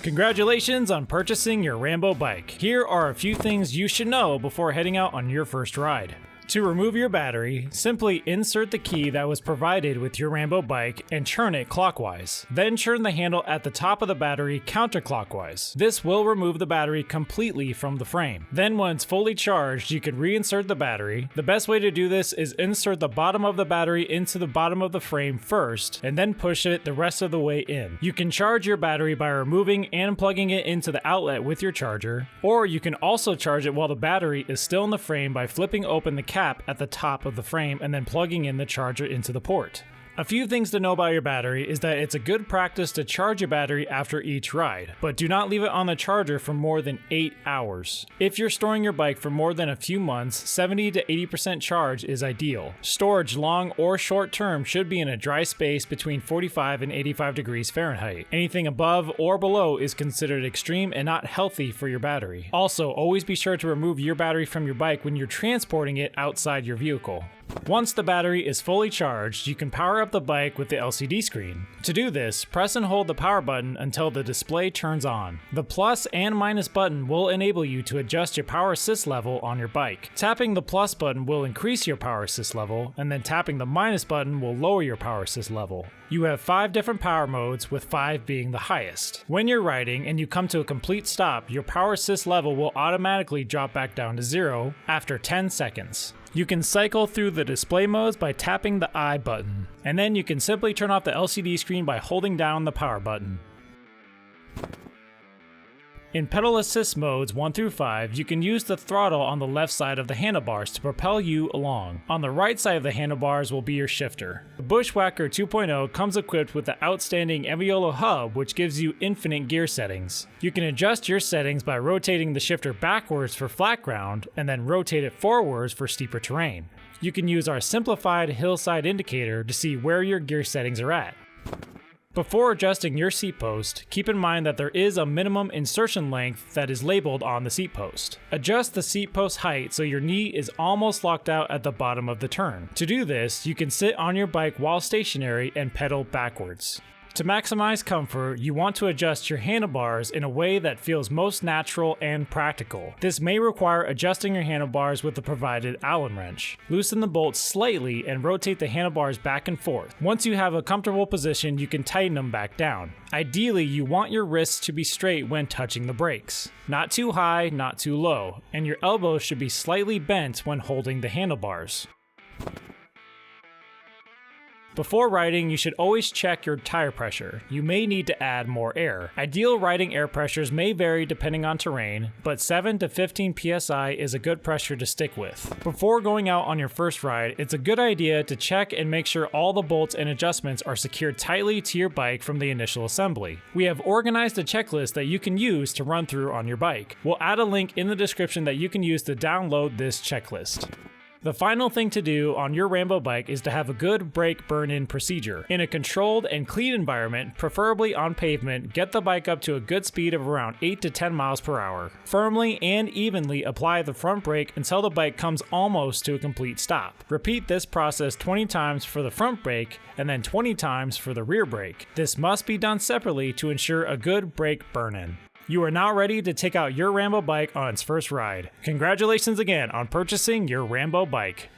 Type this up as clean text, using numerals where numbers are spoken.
Congratulations on purchasing your Rambo bike. Here are a few things you should know before heading out on your first ride. To remove your battery, simply insert the key that was provided with your Rambo bike and turn it clockwise. Then turn the handle at the top of the battery counterclockwise. This will remove the battery completely from the frame. Then once fully charged, you can reinsert the battery. The best way to do this is insert the bottom of the battery into the bottom of the frame first, and then push it the rest of the way in. You can charge your battery by removing and plugging it into the outlet with your charger, or you can also charge it while the battery is still in the frame by flipping open the cap at the top of the frame and then plugging in the charger into the port. A few things to know about your battery is that it's a good practice to charge your battery after each ride, but do not leave it on the charger for more than 8 hours. If you're storing your bike for more than a few months, 70 to 80% charge is ideal. Storage long or short term should be in a dry space between 45 and 85 degrees Fahrenheit. Anything above or below is considered extreme and not healthy for your battery. Also, always be sure to remove your battery from your bike when you're transporting it outside your vehicle. Once the battery is fully charged, you can power up the bike with the LCD screen. To do this, press and hold the power button until the display turns on. The plus and minus button will enable you to adjust your power assist level on your bike. Tapping the plus button will increase your power assist level, and then tapping the minus button will lower your power assist level. You have 5 different power modes, with 5 being the highest. When you're riding and you come to a complete stop, your power assist level will automatically drop back down to 0 after 10 seconds. You can cycle through the display modes by tapping the I button, and then you can simply turn off the LCD screen by holding down the power button. In pedal assist modes 1 through 5, you can use the throttle on the left side of the handlebars to propel you along. On the right side of the handlebars will be your shifter. The Bushwacker 2.0 comes equipped with the outstanding Enviolo hub, which gives you infinite gear settings. You can adjust your settings by rotating the shifter backwards for flat ground, and then rotate it forwards for steeper terrain. You can use our simplified hillside indicator to see where your gear settings are at. Before adjusting your seat post, keep in mind that there is a minimum insertion length that is labeled on the seat post. Adjust the seat post height so your knee is almost locked out at the bottom of the turn. To do this, you can sit on your bike while stationary and pedal backwards. To maximize comfort, you want to adjust your handlebars in a way that feels most natural and practical. This may require adjusting your handlebars with the provided Allen wrench. Loosen the bolts slightly and rotate the handlebars back and forth. Once you have a comfortable position, you can tighten them back down. Ideally, you want your wrists to be straight when touching the brakes. Not too high, not too low, and your elbows should be slightly bent when holding the handlebars. Before riding, you should always check your tire pressure. You may need to add more air. Ideal riding air pressures may vary depending on terrain, but 7 to 15 psi is a good pressure to stick with. Before going out on your first ride, it's a good idea to check and make sure all the bolts and adjustments are secured tightly to your bike from the initial assembly. We have organized a checklist that you can use to run through on your bike. We'll add a link in the description that you can use to download this checklist. The final thing to do on your Rambo bike is to have a good brake burn-in procedure. In a controlled and clean environment, preferably on pavement, get the bike up to a good speed of around 8 to 10 miles per hour. Firmly and evenly apply the front brake until the bike comes almost to a complete stop. Repeat this process 20 times for the front brake and then 20 times for the rear brake. This must be done separately to ensure a good brake burn-in. You are now ready to take out your Rambo bike on its first ride. Congratulations again on purchasing your Rambo bike.